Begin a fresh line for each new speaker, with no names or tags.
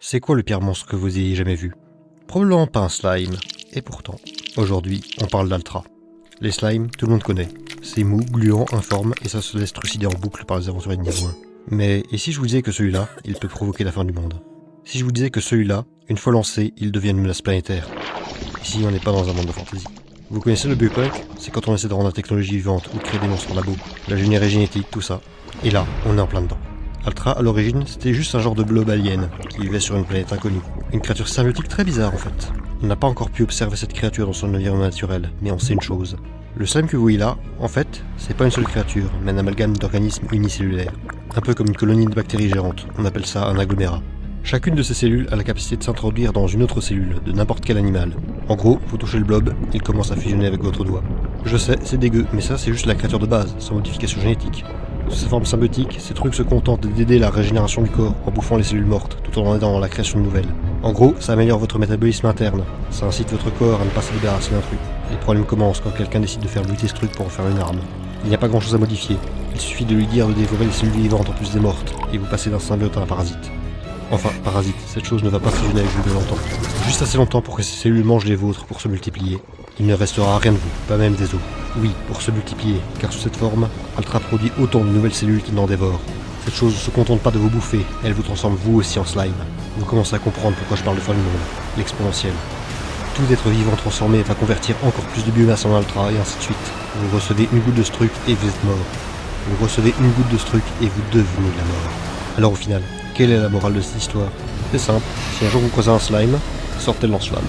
C'est quoi le pire monstre que vous ayez jamais vu? Probablement pas un slime. Et pourtant, aujourd'hui, on parle d'Altra. Les slimes, tout le monde connaît. C'est mou, gluant, informe, et ça se laisse trucider en boucle par les aventuriers de niveau 1. Mais et si je vous disais que celui-là, il peut provoquer la fin du monde? Si je vous disais que celui-là, une fois lancé, il devient une menace planétaire? Ici, on n'est pas dans un monde de fantasy. Vous connaissez le biopoint? C'est quand on essaie de rendre la technologie vivante ou de créer des monstres en labo, l'ingénierie génétique, tout ça. Et là, on est en plein dedans. Altra, à l'origine, c'était juste un genre de blob alien qui vivait sur une planète inconnue. Une créature symbiotique très bizarre en fait. On n'a pas encore pu observer cette créature dans son environnement naturel, mais on sait une chose. Le slime que vous voyez là, en fait, c'est pas une seule créature, mais un amalgame d'organismes unicellulaires. Un peu comme une colonie de bactéries géantes, on appelle ça un agglomérat. Chacune de ces cellules a la capacité de s'introduire dans une autre cellule, de n'importe quel animal. En gros, vous touchez le blob, il commence à fusionner avec votre doigt. Je sais, c'est dégueu, mais ça c'est juste la créature de base, sans modification génétique. Sous sa forme symbiotique, ces trucs se contentent d'aider la régénération du corps en bouffant les cellules mortes, tout en aidant la création de nouvelles. En gros, ça améliore votre métabolisme interne, ça incite votre corps à ne pas se débarrasser d'un truc. Les problèmes commencent quand quelqu'un décide de faire lutter ce truc pour en faire une arme. Il n'y a pas grand chose à modifier, il suffit de lui dire de dévorer les cellules vivantes en plus des mortes, et vous passez d'un symbiote à un parasite. Enfin, parasite, cette chose ne va pas fusionner avec vous de longtemps. Juste assez longtemps pour que ces cellules mangent les vôtres pour se multiplier. Il ne restera rien de vous, pas même des os. Oui, pour se multiplier, car sous cette forme, Altra produit autant de nouvelles cellules qu'il n'en dévore. Cette chose ne se contente pas de vous bouffer, elle vous transforme vous aussi en slime. Vous commencez à comprendre pourquoi je parle de fin du monde, l'exponentielle. Tout être vivant transformé va convertir encore plus de biomasse en Altra, et ainsi de suite. Vous recevez une goutte de ce truc et vous êtes mort. Vous recevez une goutte de ce truc et vous devenez de la mort. Alors au final, quelle est la morale de cette histoire? C'est simple, si un jour vous croisez un slime, sortez le lance-flamme.